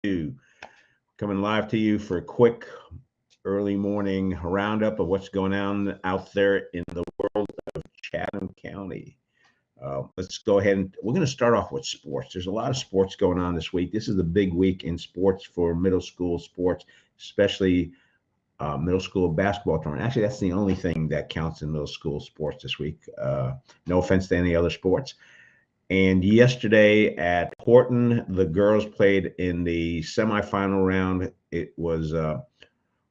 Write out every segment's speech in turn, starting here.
2, coming live to you for a quick early morning roundup of what's going on out there in the world of Chatham County. Let's go ahead and we're going to start off with sports. There's a lot of sports going on this week. This is the big week in sports for middle school sports, especially middle school basketball tournament. Actually, that's the only thing that counts in middle school sports this week. No offense to any other sports. And yesterday at Horton, the girls played in the semifinal round. It was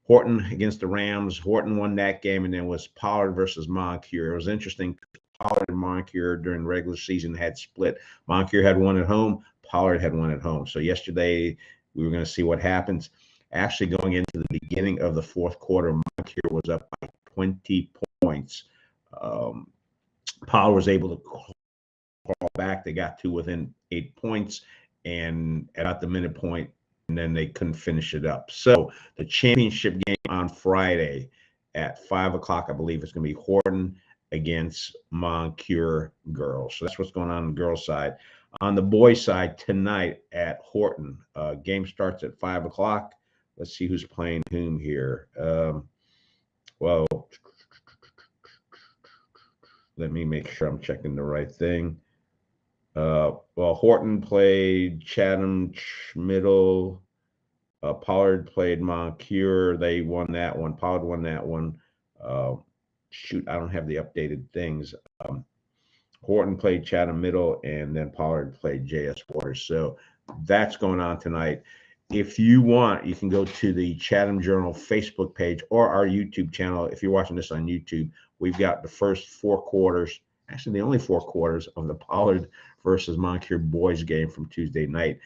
Horton against the Rams. Horton won that game, and then was Pollard versus Moncure. It was interesting. Pollard and Moncure during the regular season had split. Moncure had one at home. Pollard had one at home. So yesterday we were going to see what happens. Actually, going into the beginning of the fourth quarter, Moncure was up by 20 points. Pollard was able to call back. They got to within 8 points and at the minute point, and then they couldn't finish it up. So the championship game on Friday at 5 o'clock, I believe, is going to be Horton against Moncure girls. So that's what's going on the girls' side. On the boys' side, tonight at Horton, game starts at 5 o'clock. Let's see who's playing whom here. Well, let me make sure I'm checking the right thing. Well, Horton played Chatham Middle. Pollard played Moncure. They won that one. Pollard won that one. Shoot, I don't have the updated things. Horton played Chatham Middle, and then Pollard played JS Waters. So that's going on tonight. If you want, you can go to the Chatham Journal Facebook page or our YouTube channel. If you're watching this on YouTube, we've got the first 4 quarters, actually the only 4 quarters of the Pollard versus Moncure boys game from Tuesday night.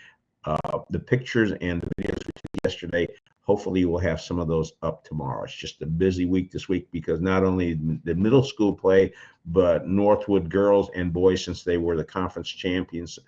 The pictures and the videos we took yesterday, hopefully we'll have some of those up tomorrow. It's just a busy week this week because not only the middle school play, but Northwood girls and boys, since they were the conference champions,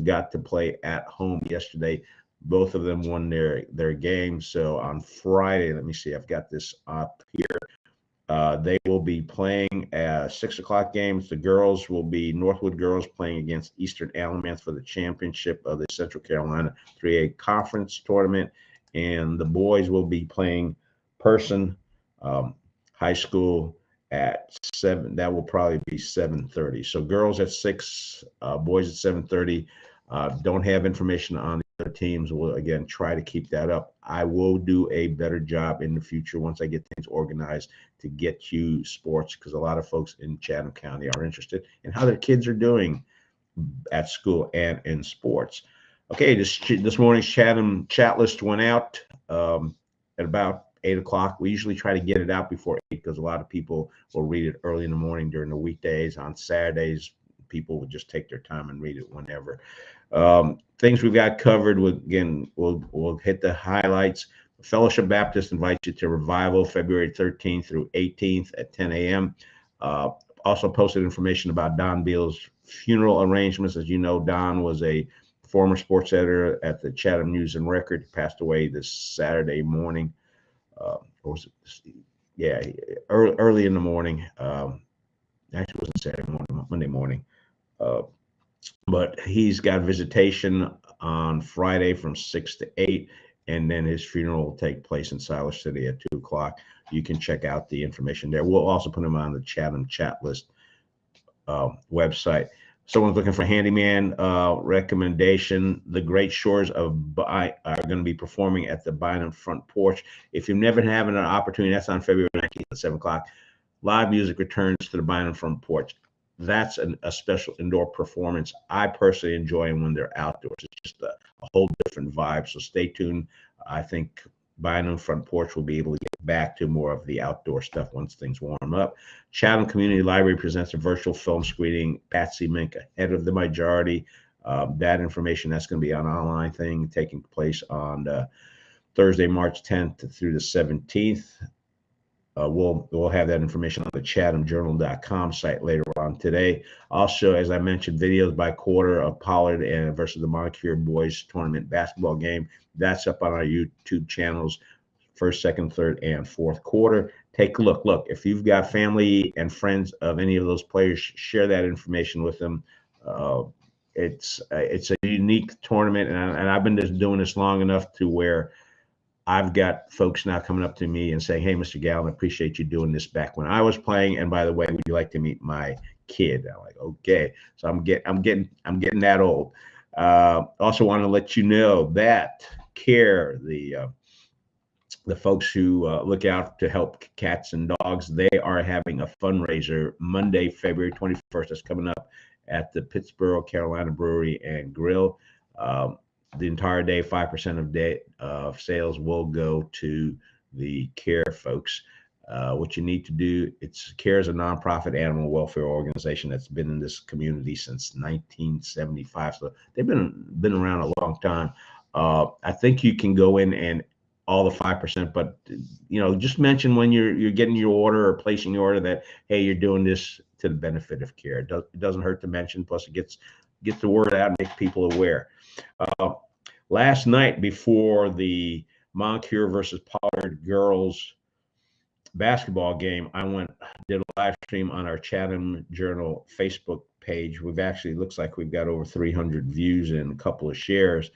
got to play at home yesterday. Both of them won their game. So on Friday, let me see, I've got this up here. They will be playing 6 o'clock games. The girls will be Northwood girls playing against Eastern Alamance for the championship of the Central Carolina 3A Conference Tournament. And the boys will be playing Person High School at 7. That will probably be 7:30. So girls at 6, boys at 7:30. Don't have information on the other teams. We'll, again, try to keep that up. I will do a better job in the future once I get things organized to get you sports, because a lot of folks in Chatham County are interested in how their kids are doing at school and in sports. Okay, this morning's Chatham Chatlist went out at about 8 o'clock. We usually try to get it out before 8 because a lot of people will read it early in the morning during the weekdays. On Saturdays, people will just take their time and read it whenever. Things we've got covered. We'll hit the highlights. Fellowship Baptist invites you to Revival February 13th through 18th at 10 a.m. Also posted information about Don Beal's funeral arrangements. As you know, Don was a former sports editor at the Chatham News and Record. He passed away this Saturday morning. Or was it? Yeah, early in the morning. Actually, it wasn't Saturday morning, Monday morning. But he's got visitation on Friday from 6 to 8, and then his funeral will take place in Siler City at 2 o'clock. You can check out the information there. We'll also put him on the Chatham Chatlist website. Someone's looking for a handyman recommendation. The Great Shores are going to be performing at the Bynum Front Porch. If you've never having an opportunity, that's on February 19th at 7 o'clock. Live music returns to the Bynum Front Porch. That's a special indoor performance. I personally enjoy them when they're outdoors. It's just a whole different vibe. So stay tuned. I think Bynum Front Porch will be able to get back to more of the outdoor stuff once things warm up. Chatham Community Library presents a virtual film screening, Patsy Mink, Head of the Majority. That information, that's going to be an online thing taking place on Thursday, March 10th through the 17th. We'll have that information on the chathamjournal.com site later on today. Also, as I mentioned, videos by quarter of Pollard and versus the Moncure boys tournament basketball game. That's up on our YouTube channels, first, second, third, and fourth quarter. Take a look. Look, if you've got family and friends of any of those players, share that information with them. it's a unique tournament, and I've been just doing this long enough to where I've got folks now coming up to me and saying, "Hey, Mr. Gallen, I appreciate you doing this back when I was playing. And by the way, would you like to meet my kid?" I'm like, "Okay." So I'm getting that old. Also, want to let you know that CARE, the folks who look out to help cats and dogs, they are having a fundraiser Monday, February 21st. That's coming up at the Pittsburgh, Carolina Brewery and Grill. The entire day, 5% of sales will go to the CARE folks. What you need to do, CARE is a nonprofit animal welfare organization that's been in this community since 1975. So they've been around a long time. I think you can go in and all the 5%, but just mention when you're getting your order or placing your order that, hey, you're doing this to the benefit of CARE. It doesn't hurt to mention. Plus, it gets the word out and makes people aware. Last night before the Moncure versus Pollard girls basketball game, I did a live stream on our Chatham Journal Facebook page. Looks like we've got over 300 views and a couple of shares.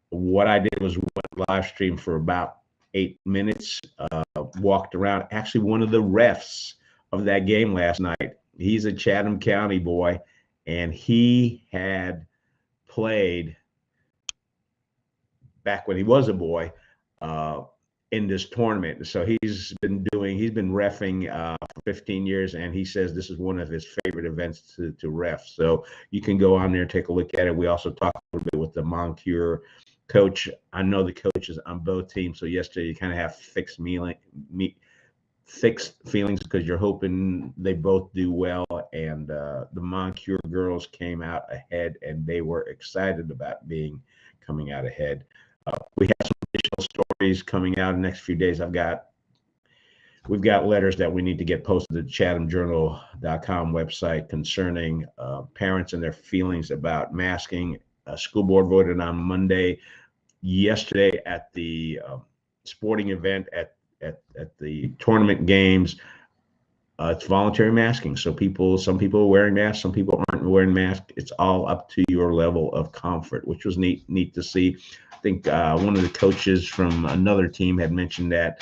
What I did was went live stream for about 8 minutes, walked around. Actually, one of the refs of that game last night, he's a Chatham County boy, and he had played back when he was a boy in this tournament. So he's been reffing for 15 years, and he says this is one of his favorite events to ref. So you can go on there and take a look at it. We also talked a little bit with the Moncure coach. I know the coaches on both teams. So yesterday you kind of have fixed feelings because you're hoping they both do well. And the Moncure girls came out ahead, and they were excited about coming out ahead. We have some additional stories coming out in the next few days. We've got letters that we need to get posted to the chathamjournal.com website concerning parents and their feelings about masking. School board voted on Monday. Yesterday at the sporting event at the tournament games, it's voluntary masking. So some people are wearing masks, some people aren't wearing masks. It's all up to your level of comfort, which was neat to see. I think one of the coaches from another team had mentioned that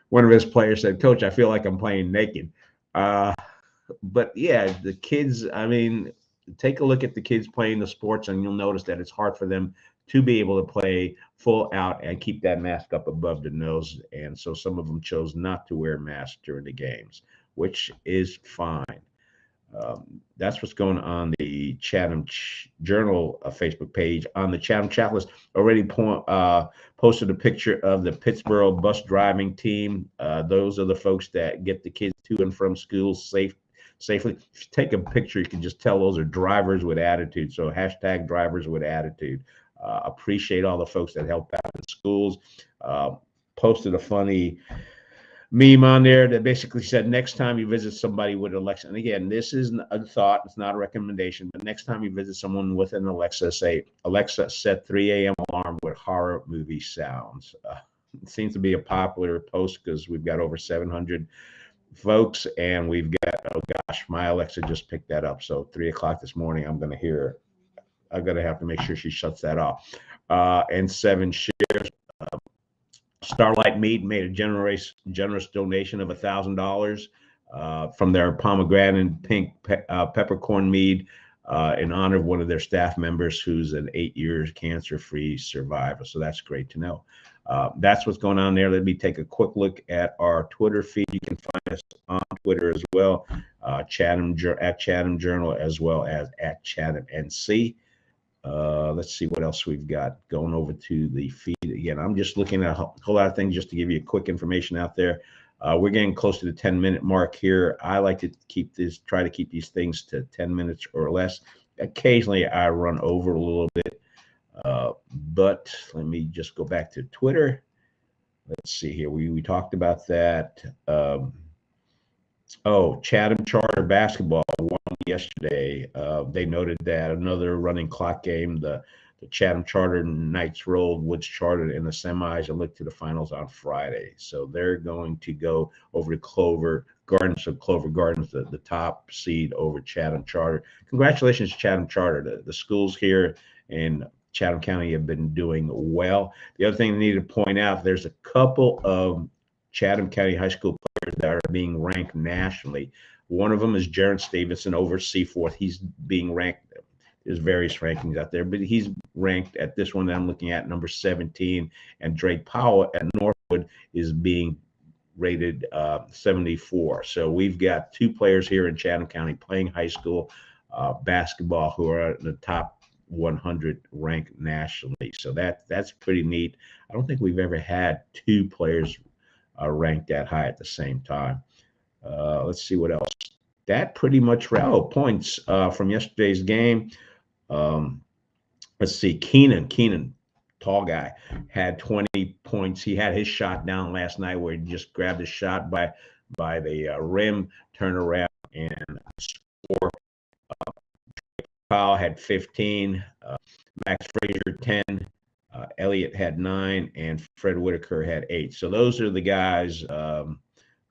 one of his players said, "Coach, I feel like I'm playing naked." But yeah, the kids, I mean, take a look at the kids playing the sports, and you'll notice that it's hard for them to be able to play full out and keep that mask up above the nose. And so some of them chose not to wear masks during the games, which is fine. That's what's going on the Chatham Journal Facebook page. On the Chatham Chatlist, already posted a picture of the Pittsburgh bus driving team. Those are the folks that get the kids to and from school safely. If you take a picture, you can just tell those are drivers with attitude. So hashtag drivers with attitude. Appreciate all the folks that help out in schools. Posted a funny meme on there that basically said, next time you visit somebody with Alexa, and again, this is a thought, it's not a recommendation, but next time you visit someone with an Alexa, say, "Alexa, set 3 a.m. alarm with horror movie sounds." It seems to be a popular post because we've got over 700 folks, and we've got, oh gosh, my Alexa just picked that up. So 3 o'clock this morning, I'm going to hear, I'm going to have to make sure she shuts that off. And 7 shares. Starlight Meat made a generous donation of $1,000 from their pomegranate pink peppercorn mead in honor of one of their staff members who's an 8-year cancer-free survivor. So that's great to know. That's what's going on there. Let me take a quick look at our Twitter feed. You can find us on Twitter as well, at Chatham Journal, as well as at Chatham NC. Let's see what else we've got. Going over to the feed again. I'm just looking at a whole lot of things just to give you quick information out there. We're getting close to the 10-minute mark here. I like to try to keep these things to 10 minutes or less. Occasionally I run over a little bit, but let me just go back to Twitter. Let's see here. We talked about that. Chatham Charter basketball won yesterday. They noted that another running clock game, the Chatham Charter Knights rolled Woods Charter in the semis and look to the finals on Friday. So they're going to go over to Gardens, so Clover Gardens, the top seed over Chatham Charter. Congratulations, Chatham Charter. The schools here in Chatham County have been doing well. The other thing I need to point out, there's a couple of Chatham County high school players that are being ranked nationally. One of them is Jaron Stevenson over Seaforth. He's being ranked. There's various rankings out there, but he's ranked at this one that I'm looking at, number 17. And Drake Powell at Northwood is being rated 74. So we've got two players here in Chatham County playing high school basketball who are in the top 100 ranked nationally. So that's pretty neat. I don't think we've ever had two players ranked that high at the same time. Let's see what else. That pretty much points from yesterday's game. Let's see. Keenan, tall guy, had 20 points. He had his shot down last night where he just grabbed a shot by the rim, turned around and scored. Powell had 15. Max Frazier 10. Elliott had 9, and Fred Whitaker had 8. So those are the guys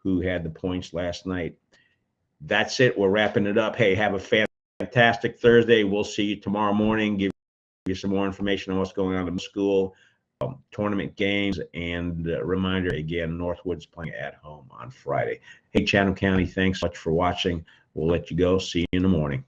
who had the points last night. That's it. We're wrapping it up. Hey, have a fantastic Thursday. We'll see you tomorrow morning. Give you some more information on what's going on in the school, tournament games, and reminder again, Northwood's playing at home on Friday. Hey, Chatham County, thanks so much for watching. We'll let you go. See you in the morning.